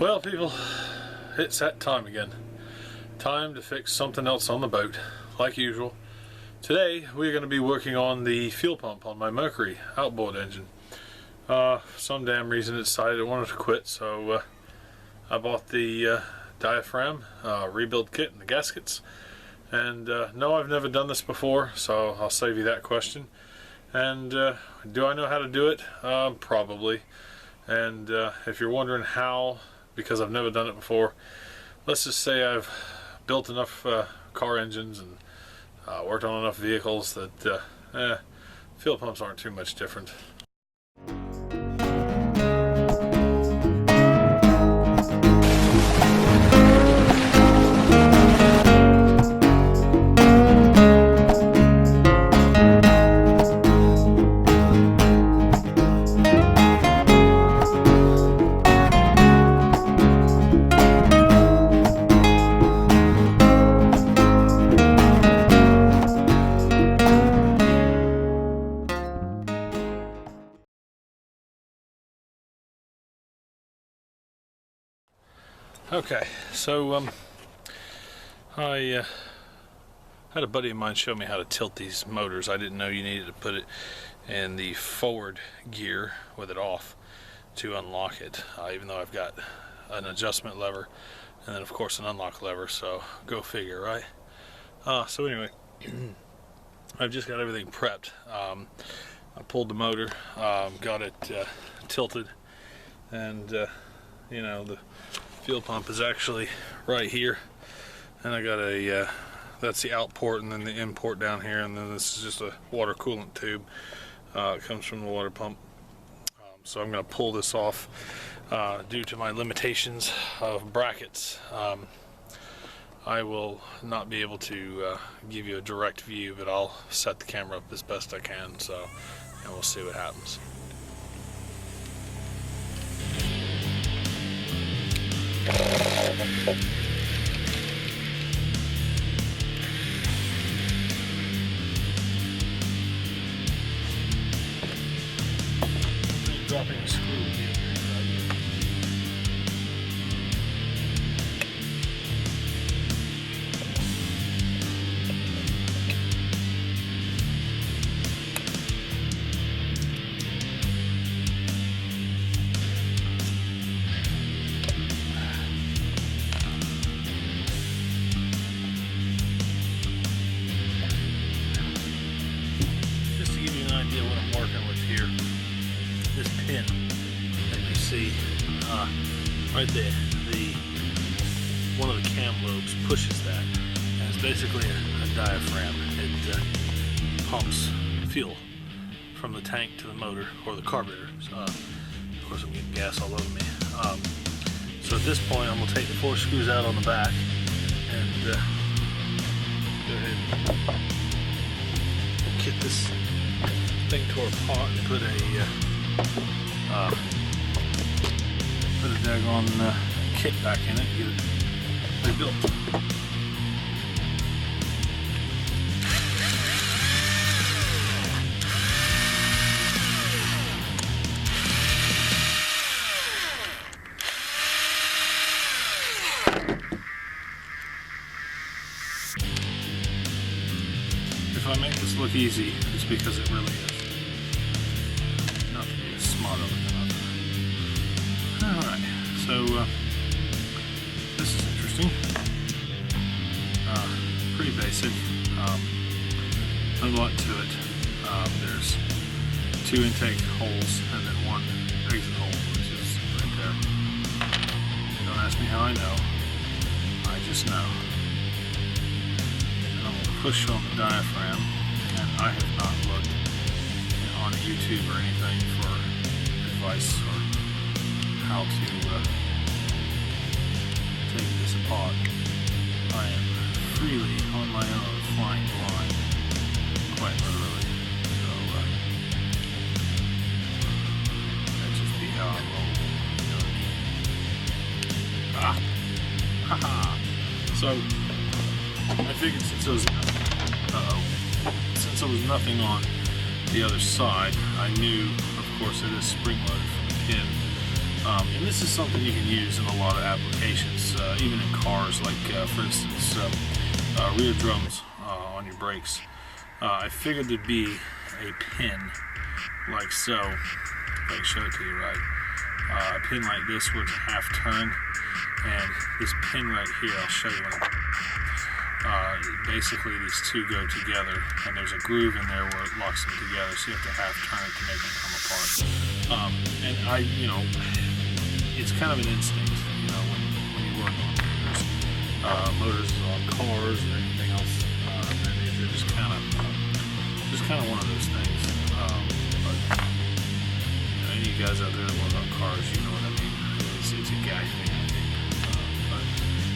Well, people, it's that time again. Time to fix something else on the boat, like usual. Today, we're going to be working on the fuel pump on my Mercury outboard engine. For some damn reason it decided it wanted to quit, so I bought the diaphragm, rebuild kit, and the gaskets. And no, I've never done this before, so I'll save you that question. And do I know how to do it? Probably. And if you're wondering how, because I've never done it before, let's just say I've built enough car engines and worked on enough vehicles that fuel pumps aren't too much different. Okay, so I had a buddy of mine show me how to tilt these motors. I didn't know you needed to put it in the forward gear with it off to unlock it, even though I've got an adjustment lever and then of course an unlock lever, so go figure, right? So anyway, I've just got everything prepped. I pulled the motor, got it tilted, and you know, the fuel pump is actually right here, and I got a that's the out port, and then the in port down here, and then this is just a water coolant tube. It comes from the water pump. So I'm going to pull this off due to my limitations of brackets. I will not be able to give you a direct view, but I'll set the camera up as best I can, so, and we'll see what happens. Dropping a screw here. Just to give you an idea what I'm working with here, this pin that you see right there, one of the cam lobes pushes that, and it's basically a diaphragm. It pumps fuel from the tank to the motor or the carburetor. So, of course, I'm getting gas all over me. So at this point, I'm going to take the 4 screws out on the back and go ahead and get this thing tore apart and put a daggone kit back in it, get it rebuilt. If I make this look easy, it's because it really is. Not to be a smart aleck. Alright, so this is interesting. Pretty basic. Not a lot to it. There's 2 intake holes and then 1 exit hole, which is right there. Don't ask me how I know. I just know. And I'm going to push on the diaphragm, and I have not looked on YouTube or anything for advice or how to take this apart. I am freely on my own, flying blind, quite literally. So that just be how I roll. You know what I mean? Haha. So I figured since there was since there was nothing on the other side, I knew, of course, it is spring loaded from the pin. And this is something you can use in a lot of applications, even in cars, like for instance rear drums on your brakes. I figured there'd be a pin like so, if I can show it to you right, a pin like this where it's half turned, and this pin right here, I'll show you when basically these two go together, and there's a groove in there where it locks them together, so you have to half turn it to make them come apart. And it's kind of an instinct, when you work on motors on cars or anything else. They're just kind of one of those things. But any of you guys out there that work on cars, you know what I mean. It's a guy thing, I think. But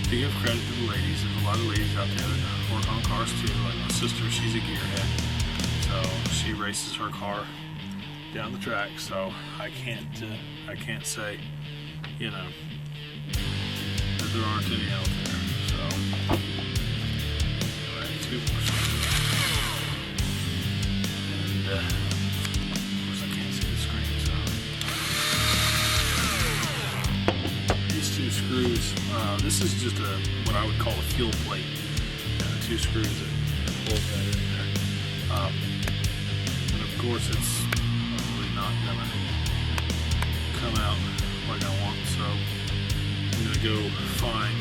to give credit to the ladies, there's a lot of ladies out there that work on cars too. Like my sister, she's a gearhead, so she races her car down the track. So I can't say, that there aren't any out there. So anyway, 2 more screws, and of course I can't see the screen. So these 2 screws. This is just what I would call a fuel plate. 2 screws that hold that in there. And of course it's probably not gonna come out like I want, so I'm gonna go find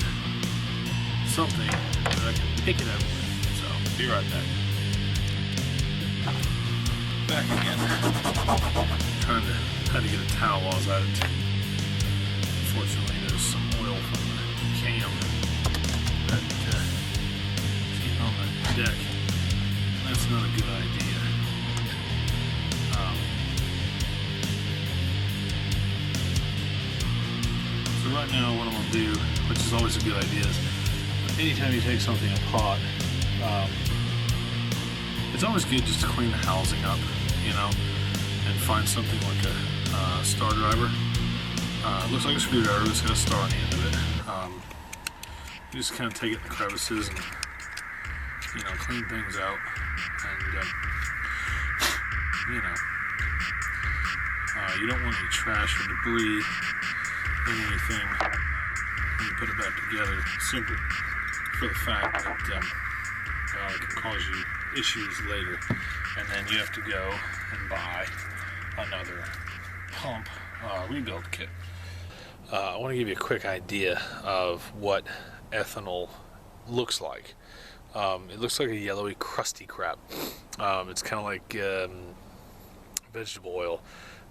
something that I can pick it up with. So be right back. Back again. Had to get a towel while I was at it. Unfortunately, there's some oil from the cam that is getting on the deck. That's not a good idea. So right now what I'm going to do, which is always a good idea, is anytime you take something apart, it's always good just to clean the housing up, and find something like a star driver. It looks like a screwdriver, it's got a star on the end of it. You just kind of take it in the crevices and clean things out, and you don't want any trash or debris in anything when you put it back together, simply for the fact that it can cause you issues later, and then you have to go and buy another pump rebuild kit. I want to give you a quick idea of what ethanol looks like. It looks like a yellowy, crusty crap. It's kind of like vegetable oil,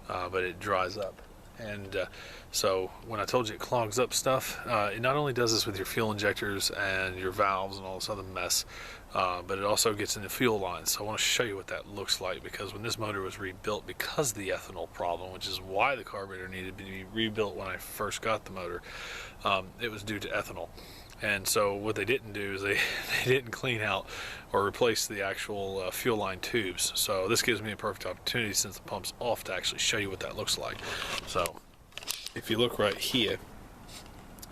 but it dries up. And so when I told you it clogs up stuff, it not only does this with your fuel injectors and your valves and all this other mess, but it also gets in the fuel lines. So I want to show you what that looks like, because when this motor was rebuilt because of the ethanol problem, which is why the carburetor needed to be rebuilt when I first got the motor, it was due to ethanol. And so what they didn't do is they didn't clean out or replace the actual fuel line tubes. So this gives me a perfect opportunity, since the pump's off, to actually show you what that looks like. So if you look right here,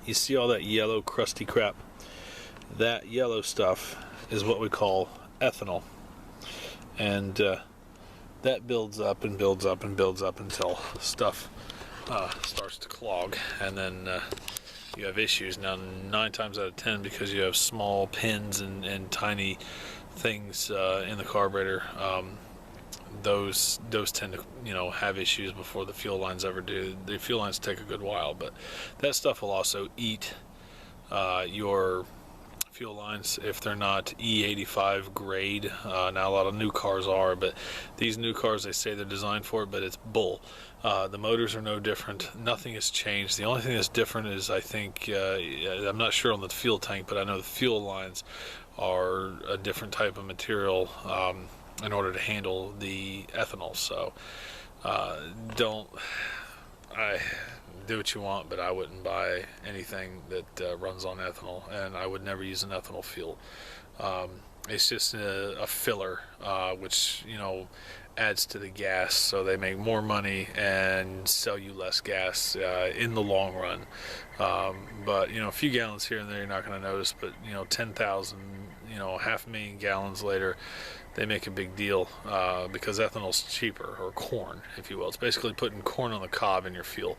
you see all that yellow crusty crap? That yellow stuff is what we call ethanol. And that builds up and builds up and builds up until stuff starts to clog, and then you have issues. Now 9 times out of 10, because you have small pins and tiny things in the carburetor, those tend to have issues before the fuel lines ever do. The fuel lines take a good while, but that stuff will also eat your fuel lines if they're not E85 grade. Now a lot of new cars are, but these new cars, they say they're designed for it, but it's bull. The motors are no different. Nothing has changed. The only thing that's different is, I think, I'm not sure on the fuel tank, but I know the fuel lines are a different type of material in order to handle the ethanol. So do what you want, but I wouldn't buy anything that runs on ethanol, and I would never use an ethanol fuel. It's just a filler, which adds to the gas, so they make more money and sell you less gas in the long run. But a few gallons here and there you're not going to notice, but 10,000, 500,000 gallons later, they make a big deal because ethanol's cheaper, or corn, if you will. It's basically putting corn on the cob in your fuel.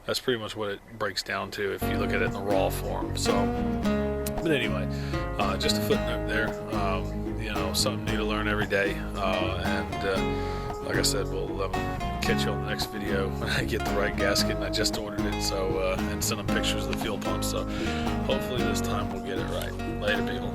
That's pretty much what it breaks down to if you look at it in the raw form. So, but anyway, just a footnote there. You know, something new to learn every day. And like I said, we'll catch you on the next video when I get the right gasket, and I just ordered it. So, and send them pictures of the fuel pump. So, hopefully this time we'll get it right. Later, people.